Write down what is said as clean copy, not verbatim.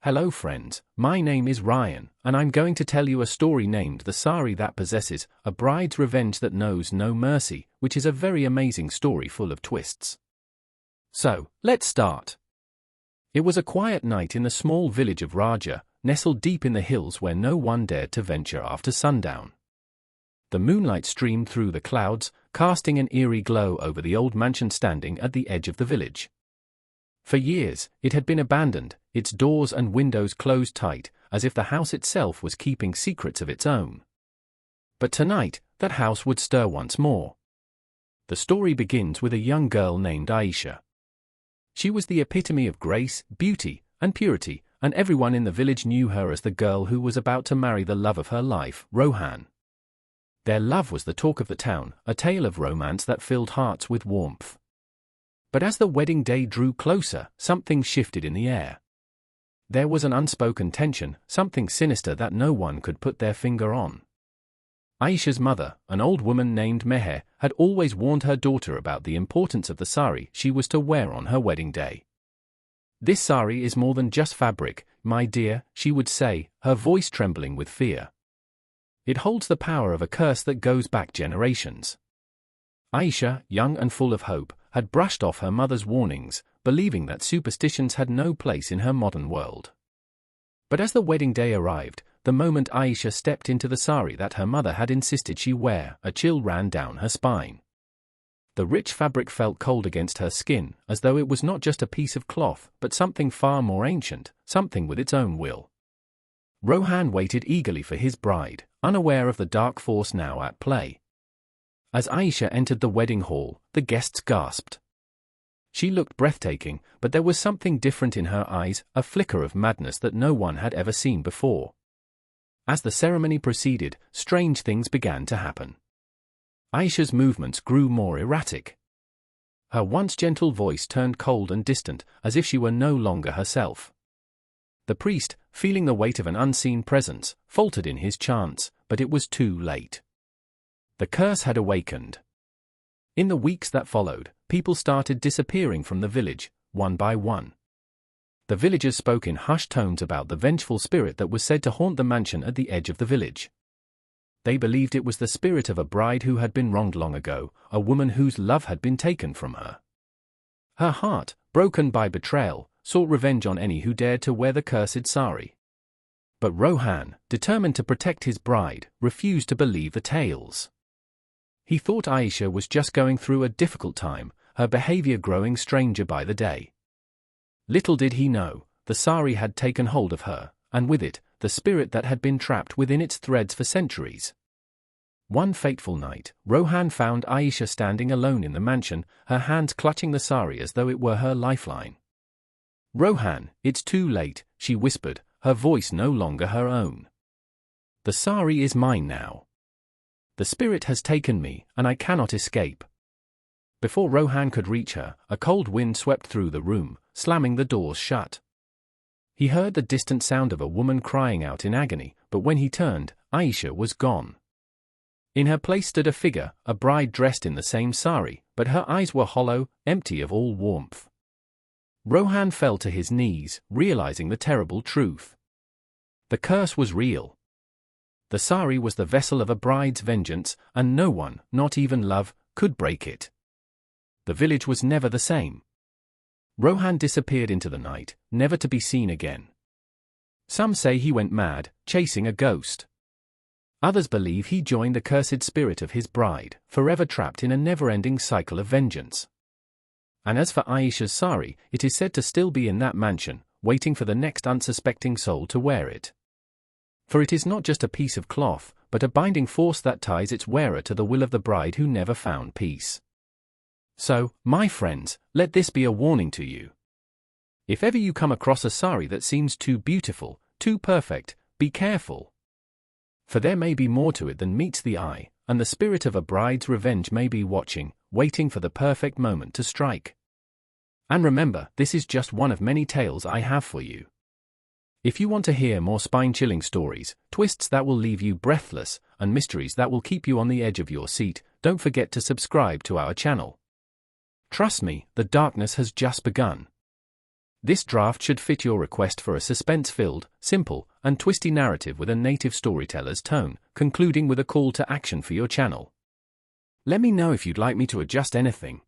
Hello friends, my name is Ryan, and I'm going to tell you a story named The Sari That Possesses, A Bride's Revenge That Knows No Mercy, which is a very amazing story full of twists. So, let's start. It was a quiet night in the small village of Raja, nestled deep in the hills where no one dared to venture after sundown. The moonlight streamed through the clouds, casting an eerie glow over the old mansion standing at the edge of the village. For years, it had been abandoned, its doors and windows closed tight, as if the house itself was keeping secrets of its own. But tonight, that house would stir once more. The story begins with a young girl named Aisha. She was the epitome of grace, beauty, and purity, and everyone in the village knew her as the girl who was about to marry the love of her life, Rohan. Their love was the talk of the town, a tale of romance that filled hearts with warmth. But as the wedding day drew closer, something shifted in the air. There was an unspoken tension, something sinister that no one could put their finger on. Aisha's mother, an old woman named Meher, had always warned her daughter about the importance of the sari she was to wear on her wedding day. "This sari is more than just fabric, my dear," she would say, her voice trembling with fear. "It holds the power of a curse that goes back generations." Aisha, young and full of hope, had brushed off her mother's warnings, believing that superstitions had no place in her modern world. But as the wedding day arrived, the moment Aisha stepped into the sari that her mother had insisted she wear, a chill ran down her spine. The rich fabric felt cold against her skin, as though it was not just a piece of cloth, but something far more ancient, something with its own will. Rohan waited eagerly for his bride, unaware of the dark force now at play. As Aisha entered the wedding hall, the guests gasped. She looked breathtaking, but there was something different in her eyes, a flicker of madness that no one had ever seen before. As the ceremony proceeded, strange things began to happen. Aisha's movements grew more erratic. Her once gentle voice turned cold and distant, as if she were no longer herself. The priest, feeling the weight of an unseen presence, faltered in his chants, but it was too late. The curse had awakened. In the weeks that followed, people started disappearing from the village, one by one. The villagers spoke in hushed tones about the vengeful spirit that was said to haunt the mansion at the edge of the village. They believed it was the spirit of a bride who had been wronged long ago, a woman whose love had been taken from her. Her heart, broken by betrayal, sought revenge on any who dared to wear the cursed sari. But Rohan, determined to protect his bride, refused to believe the tales. He thought Aisha was just going through a difficult time, her behavior growing stranger by the day. Little did he know, the sari had taken hold of her, and with it, the spirit that had been trapped within its threads for centuries. One fateful night, Rohan found Aisha standing alone in the mansion, her hands clutching the sari as though it were her lifeline. "Rohan, it's too late," she whispered, her voice no longer her own. "The sari is mine now. The spirit has taken me, and I cannot escape." Before Rohan could reach her, a cold wind swept through the room, slamming the doors shut. He heard the distant sound of a woman crying out in agony, but when he turned, Aisha was gone. In her place stood a figure, a bride dressed in the same sari, but her eyes were hollow, empty of all warmth. Rohan fell to his knees, realizing the terrible truth. The curse was real. The sari was the vessel of a bride's vengeance, and no one, not even love, could break it. The village was never the same. Rohan disappeared into the night, never to be seen again. Some say he went mad, chasing a ghost. Others believe he joined the cursed spirit of his bride, forever trapped in a never-ending cycle of vengeance. And as for Aisha's sari, it is said to still be in that mansion, waiting for the next unsuspecting soul to wear it. For it is not just a piece of cloth, but a binding force that ties its wearer to the will of the bride who never found peace. So, my friends, let this be a warning to you. If ever you come across a sari that seems too beautiful, too perfect, be careful. For there may be more to it than meets the eye, and the spirit of a bride's revenge may be watching, waiting for the perfect moment to strike. And remember, this is just one of many tales I have for you. If you want to hear more spine-chilling stories, twists that will leave you breathless, and mysteries that will keep you on the edge of your seat, don't forget to subscribe to our channel. Trust me, the darkness has just begun. This draft should fit your request for a suspense-filled, simple, and twisty narrative with a native storyteller's tone, concluding with a call to action for your channel. Let me know if you'd like me to adjust anything.